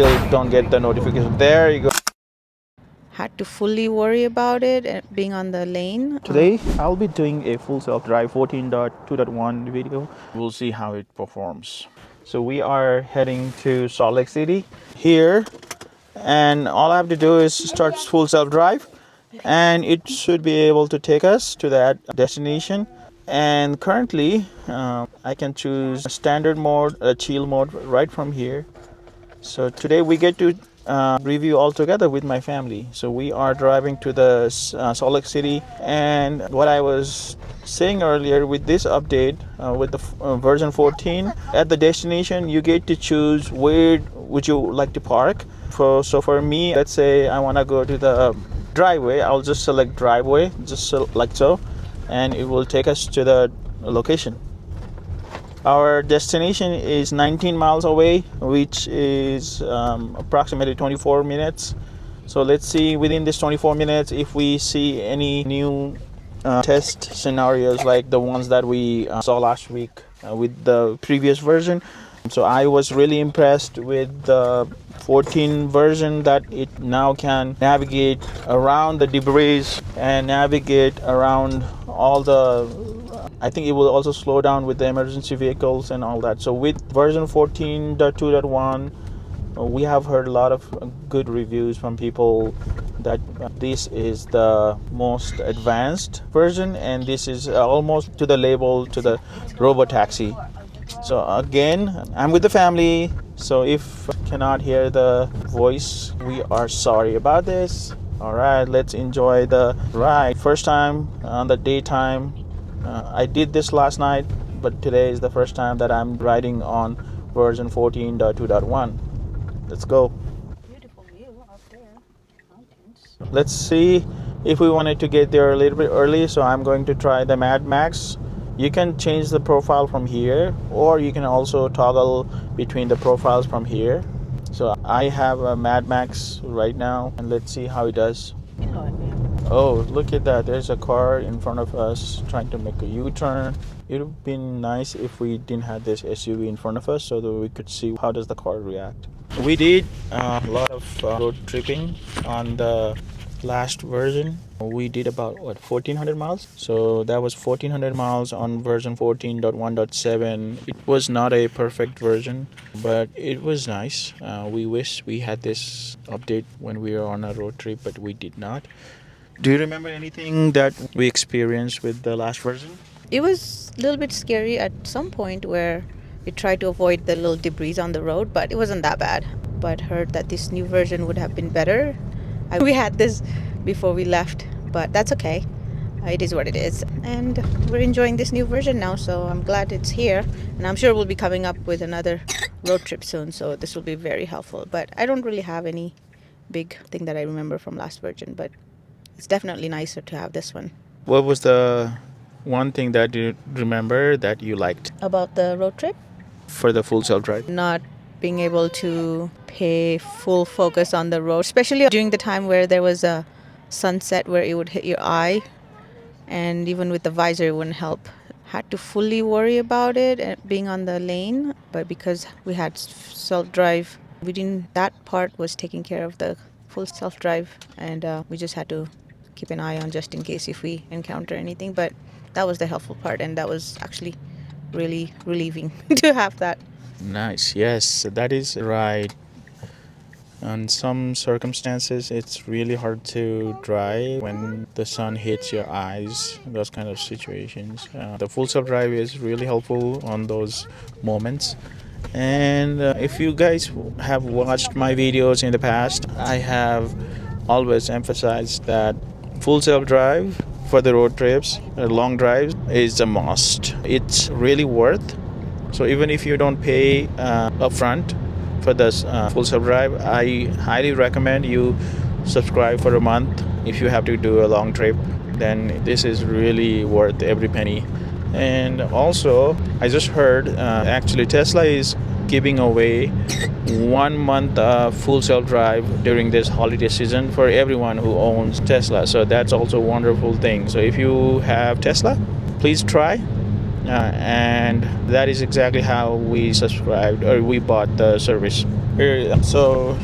still don't get the notification. There you go. Had to fully worry about it being on the lane. Today I'll be doing a full self-drive 14.2.1 video. We'll see how it performs. So we are heading to Salt Lake City here, and all I have to do is start full self-drive and it should be able to take us to that destination. And currently I can choose a standard mode, a chill mode right from here. So today we get to review all together with my family. So we are driving to the Salt Lake City, and what I was saying earlier, with this update with the version 14, at the destination you get to choose where would you like to park. So for me, let's say I want to go to the driveway, I'll just select driveway, just like so, and it will take us to the location. Our destination is 19 miles away, which is approximately 24 minutes. So let's see within this 24 minutes if we see any new test scenarios like the ones that we saw last week with the previous version. So I was really impressed with the 14 version, that it now can navigate around the debris and navigate around all the I think it will also slow down with the emergency vehicles and all that. So with version 14.2.1, we have heard a lot of good reviews from people that this is the most advanced version, and this is almost to the label to the Robo-Taxi. So again, I'm with the family, so if you cannot hear the voice, we are sorry about this. All right, let's enjoy the ride. First time on the daytime. I did this last night, but today is the first time that I'm riding on version 14.2.1. Let's go. Beautiful view out there. Mountains. Let's see if we wanted to get there a little bit early. So I'm going to try the Mad Max. You can change the profile from here, or you can also toggle between the profiles from here. So I have a Mad Max right now, and let's see how it does. Oh, look at that. There's a car in front of us trying to make a U-turn. It would have been nice if we didn't have this SUV in front of us so that we could see how does the car react. We did a lot of road tripping on the last version. We did about 1400 miles. So that was 1400 miles on version 14.1.7. It was not a perfect version, but it was nice. We wish we had this update when we were on a road trip, but we did not. Do you remember anything that we experienced with the last version? It was a little bit scary at some point where we tried to avoid the little debris on the road, but it wasn't that bad. But heard that this new version would have been better. We had this before we left, but that's okay. It is what it is. And we're enjoying this new version now, so I'm glad it's here. And I'm sure we'll be coming up with another road trip soon, so this will be very helpful. But I don't really have any big thing that I remember from last version, but it's definitely nicer to have this one. What was the one thing that you remember that you liked About the road trip? for the full self-drive? Not being able to pay full focus on the road, especially during the time where there was a sunset where it would hit your eye, and even with the visor it wouldn't help. Had to fully worry about it being on the lane, but because we had self-drive, that part was taking care of the full self-drive, and we just had to keep an eye on just in case if we encounter anything. But that was the helpful part, and that was actually really relieving to have that. Nice. Yes, that is right. In some circumstances, it's really hard to drive when the sun hits your eyes, those kind of situations. The full self-drive is really helpful on those moments. And if you guys have watched my videos in the past, I have always emphasized that full self-drive for the road trips, long drives, is a must. It's really worth. So even if you don't pay upfront for this full self-drive, I highly recommend you subscribe for a month. If you have to do a long trip, then this is really worth every penny. And also, I just heard actually Tesla is giving away 1 month full self-drive during this holiday season for everyone who owns Tesla. So that's also a wonderful thing. So if you have Tesla, please try. and that is exactly how we subscribed or we bought the service. So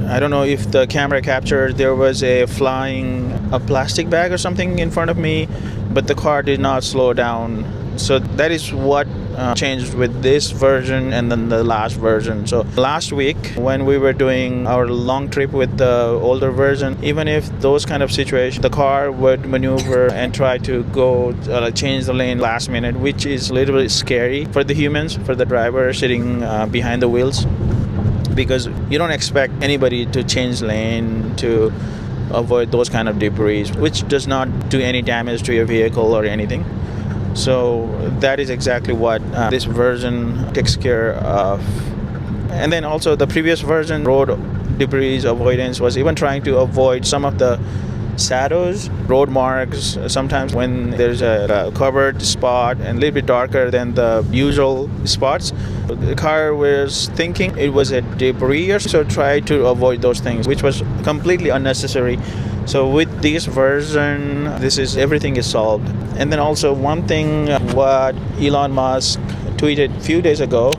I don't know if the camera captured, there was a flying a plastic bag or something in front of me, but the car did not slow down. So that is what changed with this version and then the last version. So last week when we were doing our long trip with the older version, even if those kind of situations, the car would maneuver and try to go change the lane last minute, which is a little bit scary for the humans, for the driver sitting behind the wheels, because you don't expect anybody to change lane to avoid those kind of debris, which does not do any damage to your vehicle or anything. So that is exactly what this version takes care of. And then also the previous version, road debris avoidance, was even trying to avoid some of the shadows, road marks. Sometimes when there's a covered spot and a little bit darker than the usual spots, the car was thinking it was a debris, so tried to avoid those things, which was completely unnecessary. So with this version, everything is solved. And then also one thing, what Elon Musk tweeted a few days ago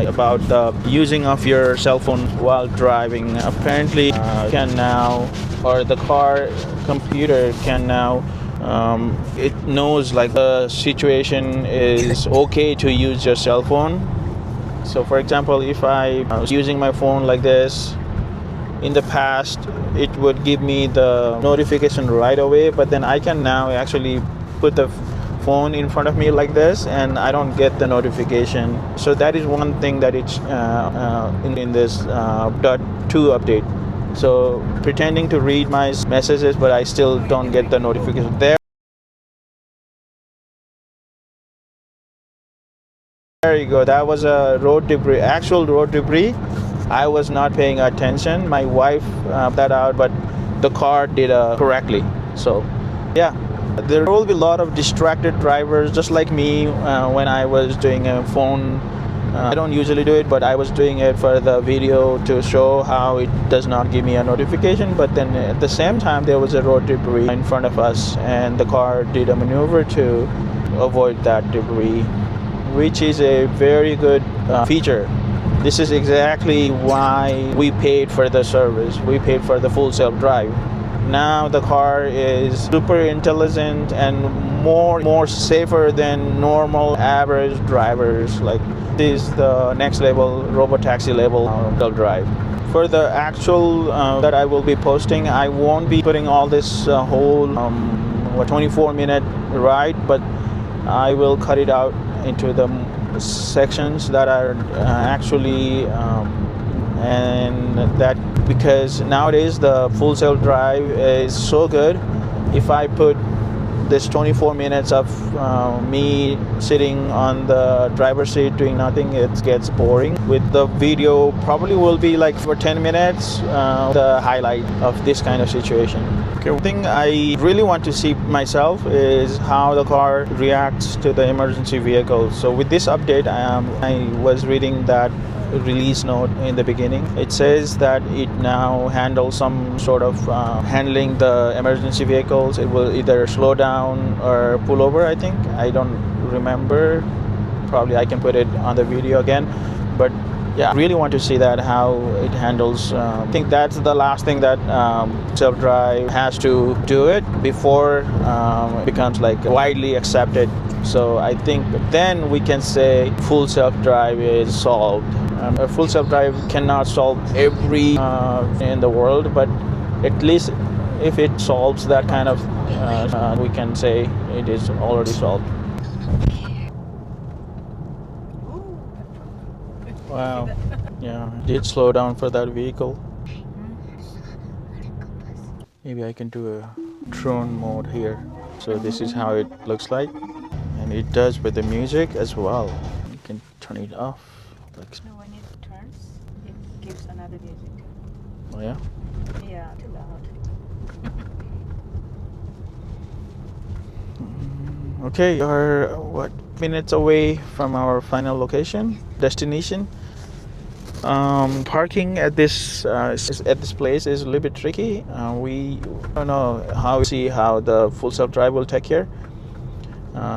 about the using of your cell phone while driving. Apparently can now, or the car computer can now, it knows like the situation is okay to use your cell phone. So for example, if I was using my phone like this, in the past it would give me the notification right away, but then I can now actually put the phone in front of me like this and I don't get the notification. So that is one thing that it's in this .2 update. So pretending to read my messages, but I still don't get the notification. There you go. That was a road debris, actual road debris. I was not paying attention. My wife that out, but the car did correctly. So, yeah, there will be a lot of distracted drivers, just like me when I was doing a phone. I don't usually do it, but I was doing it for the video to show how it does not give me a notification. But then at the same time, there was a road debris in front of us, and the car did a maneuver to avoid that debris, which is a very good feature. This is exactly why we paid for the service. We paid for the full self-drive. Now the car is super intelligent and more safer than normal average drivers. Like this is the next level, Robo-Taxi level self-drive. For the actual that I will be posting, I won't be putting all this whole 24-minute ride, but I will cut it out into the sections that are actually and that, because nowadays the full self-drive is so good. If I put this 24 minutes of me sitting on the driver's seat doing nothing, it gets boring. With the video, probably will be like for 10 minutes the highlight of this kind of situation. Okay, one thing I really want to see myself is how the car reacts to the emergency vehicle. So with this update, I was reading that release note in the beginning. It says that it now handles some sort of handling the emergency vehicles. It will either slow down or pull over, I think. I don't remember. Probably I can put it on the video again. But yeah, I really want to see that, how it handles. I think that's the last thing that self-drive has to do it before it becomes like widely accepted. So I think then we can say full self-drive is solved. A full self-drive cannot solve every in the world, but at least if it solves that kind of, we can say it is already solved. Wow. Yeah, it did slow down for that vehicle. Maybe I can do a drone mode here. So this is how it looks like. And it does with the music as well. You can turn it off. Like, No, when it turns, it gives another music. oh yeah? Yeah, too loud. Okay, we're what, minutes away from our final location, destination. Parking at this place is a little bit tricky. We don't know how the full self-drive will take care.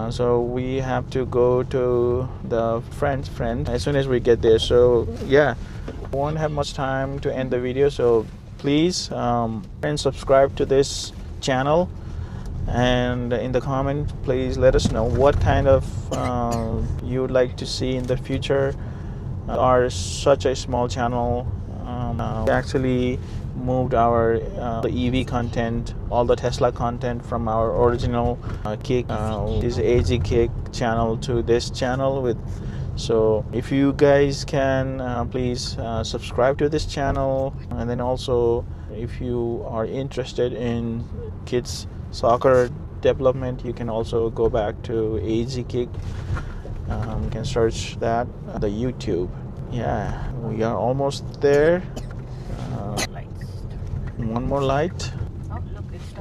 So we have to go to the friend as soon as we get there. So yeah, won't have much time to end the video, so please and subscribe to this channel, and in the comment please let us know what kind of you would like to see in the future. Are such a small channel. We actually moved our EV content, all the Tesla content from our original Kick, this AG Kick channel to this channel. So if you guys can please subscribe to this channel, and then also if you are interested in kids soccer development, you can also go back to AG Kick. You can search that the YouTube. Yeah, we are almost there. One more light.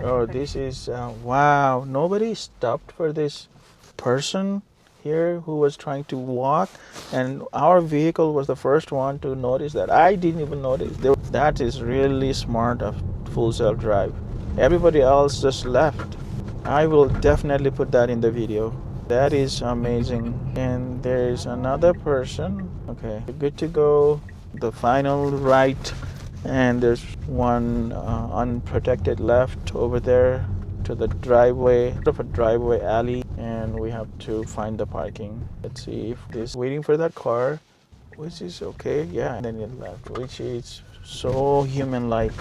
Oh, this is wow. Nobody stopped for this person here who was trying to walk, and our vehicle was the first one to notice that. I didn't even notice. That is really smart of full self drive. Everybody else just left. I will definitely put that in the video. That is amazing. And there's another person. Okay, good to go. The final right, and there's one unprotected left over there to the driveway, of a driveway alley, and we have to find the parking. Let's see if this waiting for that car, which is okay. Yeah, and then it left, which is so human-like.